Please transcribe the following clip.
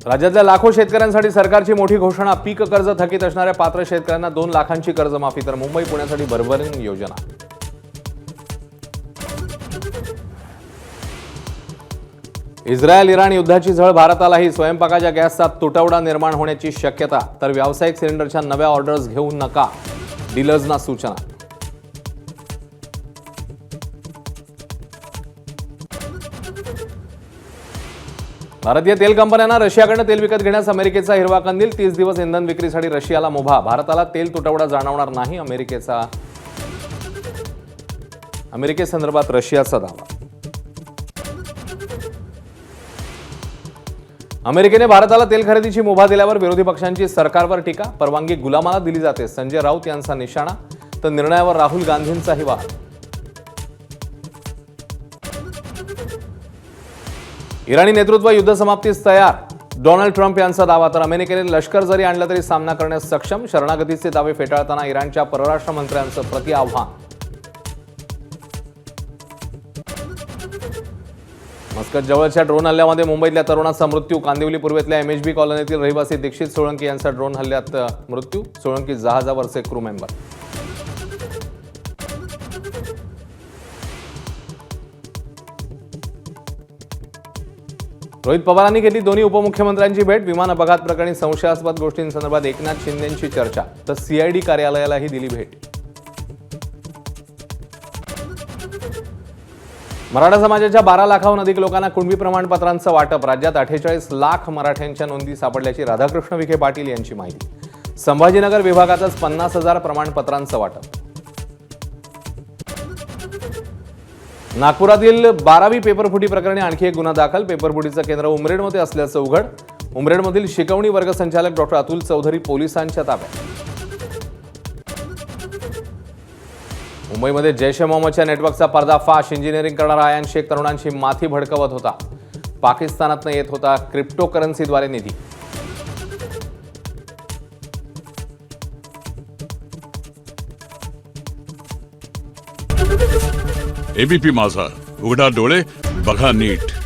राज्यातल्या लाखो शेतकऱ्यांसाठी सरकारची मोठी घोषणा. पीक कर्ज थकीत असणाऱ्या पात्र शेतकऱ्यांना 2 लाखांची कर्जमाफी, तर मुंबई पुण्यासाठी भरभरून योजना. इस्रायल इराण युद्धाची झळ भारतालाही. स्वयंपाकाच्या गॅसचा तुटवडा निर्माण होण्याची शक्यता, तर व्यावसायिक सिलेंडरच्या नव्या ऑर्डर्स घेऊ नका, डीलर्सना सूचना. भारतीय तेल कंपन्यांना रशियाकडून तेल विकत घेण्यास अमेरिकेचा हिरवा कंदील. 30 दिवस इंधन विक्रीसाठी रशियाला मुभा. भारताला तेल तुटवडा जाणवणार नाही, अमेरिकेसंदर्भात रशियाचा दावा. अमेरिकेने भारताला तेल खरेदीची मुभा दिल्यावर विरोधी पक्षांची सरकारवर टीका. परवानगी गुलामाला दिली जाते, संजय राऊत यांचा निशाणा. तर निर्णयावर राहुल गांधींचाही वाद. इराणी नेतृत्व युद्ध समाप्तीस तयार, डोनाल्ड ट्रम्प यांचा दावा. तर अमेरिकेने लष्कर जरी आणलं तरी सामना करण्यास सक्षम. शरणागतीचे दावे फेटाळताना इराणच्या परराष्ट्र मंत्र्यांचं प्रतिआव्हान. मस्कत जवळच्या ड्रोन हल्ल्यामध्ये मुंबईतल्या तरुणाचा मृत्यू. कांदिवली पूर्वेतल्या MHB कॉलनीतील रहिवासी दीक्षित सोळंकी यांचा ड्रोन हल्ल्यात मृत्यू. सोळंकी जहाजावरचे क्रू मेंबर. रोहित पवारांनी घेतली दोन्ही उपमुख्यमंत्र्यांची भेट. विमान अपघात प्रकरणी संशयास्पद गोष्टींसंदर्भात एकनाथ शिंदेंची चर्चा. तर CID कार्यालयालाही दिली भेट. मराठा समाजाच्या 12 लाखाहून अधिक लोकांना कुणबी प्रमाणपत्रांचं वाटप. राज्यात 48 लाख मराठ्यांच्या नोंदी सापडल्याची राधाकृष्ण विखे पाटील यांची माहिती. संभाजीनगर विभागातच 50,000 प्रमाणपत्रांचं वाटप. नागपुरातील 12वी पेपरफुटी प्रकरणी आणखी एक गुन्हा दाखल. पेपरफुटीचं केंद्र उमरेडमध्ये असल्याचं उघड. उमरेडमधील शिकवणी वर्ग संचालक डॉक्टर अतुल चौधरी पोलिसांच्या ताब्यात. मुंबईमध्ये जैश ए मोहम्मदच्या नेटवर्कचा पर्दाफाश. इंजिनिअरिंग करणारा आयान शेख तरुणांची माथी भडकवत होता. पाकिस्तानातनं येत होता क्रिप्टोकरन्सीद्वारे निधी. ABP माझा, उघडा डोळे बघा नीट.